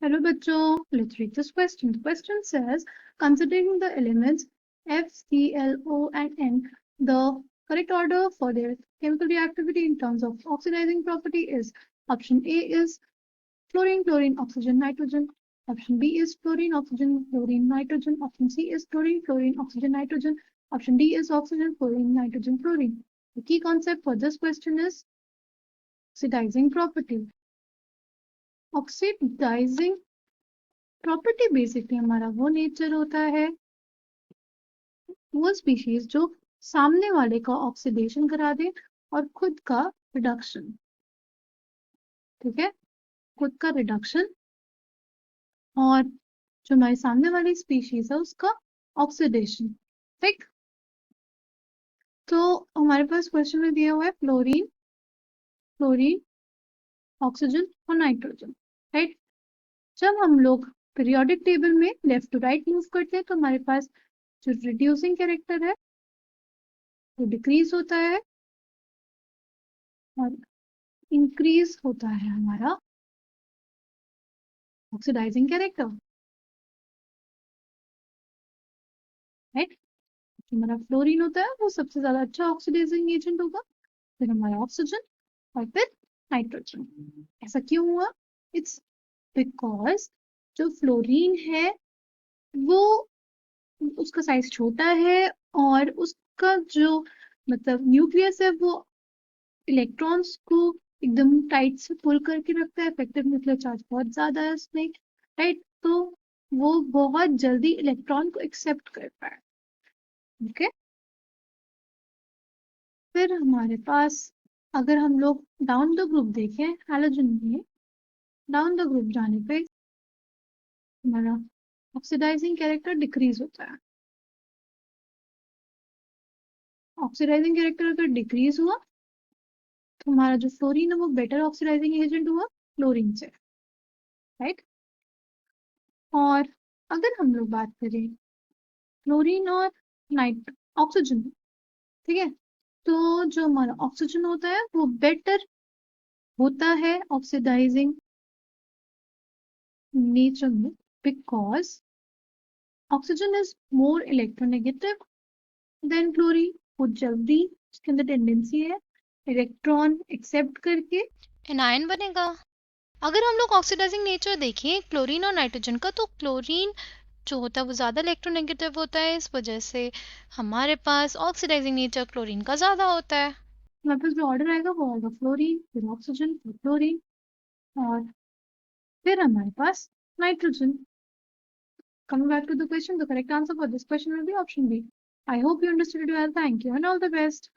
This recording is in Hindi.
Hello bachcho, let's read this question. The question says, considering the elements F, C, L, O and N, the correct order for their chemical reactivity in terms of oxidizing property is option A is fluorine, chlorine, oxygen, nitrogen. Option B is fluorine, oxygen, fluorine, nitrogen. Option C is fluorine, chlorine, oxygen, nitrogen. Option D is oxygen, fluorine, nitrogen, fluorine. The key concept for this question is oxidizing property. Oxidizing property basically हमारा वो नेचर होता है, वो स्पीशीज जो सामने वाले का ऑक्सीडेशन करा दे और खुद का रिडक्शन। ठीक है, खुद का रिडक्शन और जो हमारे सामने वाली स्पीशीज है उसका ऑक्सीडेशन। ठीक, तो हमारे पास क्वेश्चन में दिया हुआ है फ्लोरीन, क्लोरीन, ऑक्सीजन और नाइट्रोजन। राइट, जब हम लोग पीरियोडिक टेबल में लेफ्ट टू राइट मूव करते हैं तो हमारे पास जो रिड्यूसिंग कैरेक्टर है वो डिक्रीज होता है और इंक्रीज होता है हमारा ऑक्सीडाइजिंग कैरेक्टर। राइट, हमारा फ्लोरीन होता है वो सबसे ज्यादा अच्छा ऑक्सीडाइजिंग एजेंट होगा, फिर हमारा ऑक्सीजन और फिर नाइट्रोजन। ऐसा क्यों हुआ? इट्स बिकॉज जो फ्लोरीन है वो उसका साइज छोटा है और उसका जो मतलब न्यूक्लियस है वो इलेक्ट्रॉन्स को एकदम टाइट से पुल करके रखता है, इफेक्टिव न्यूक्लियर चार्ज बहुत ज्यादा है उसमें। राइट, तो वो बहुत जल्दी इलेक्ट्रॉन को एक्सेप्ट करता है। ओके, फिर हमारे पास अगर हम लोग डाउन द ग्रुप देखें हैलोजन में, डाउन द ग्रुप जाने पे हमारा ऑक्सीडाइजिंग कैरेक्टर डिक्रीज होता है। ऑक्सीडाइजिंग कैरेक्टर अगर डिक्रीज हुआ तो हमारा जो फ्लोरीन है वो बेटर ऑक्सीडाइजिंग एजेंट हुआ क्लोरीन से। राइट, और अगर हम लोग बात करें क्लोरीन और नाइट ऑक्सीजन, ठीक है, तो जो हमारा ऑक्सीजन होता है वो बेटर होता है ऑक्सीडाइजिंग नेचर में, because oxygen is more electronegative than chlorine. वो जल्दी उसके अंदर टेंडेंसी है इलेक्ट्रॉन एक्सेप्ट करके एनायन बनेगा। अगर हम लोग ऑक्सीडाइजिंग नेचर देखें क्लोरीन और नाइट्रोजन का, तो क्लोरीन जो होता है वो ज़्यादा इलेक्ट्रोनेगेटिव होता है, इस वजह से हमारे पास ऑक्सीडाइजिंग नेचर क्लोरीन का ज़्यादा होता है। हमारे पास जो ऑर्डर आएगा वो आएगा फ्लोरीन, फिर ऑक्सीजन, फिर क्लोरीन और फिर हमारे पास nitrogen. Coming back to the question, the correct answer for this question will be option B. I hope you understood it well. Thank you and all the best.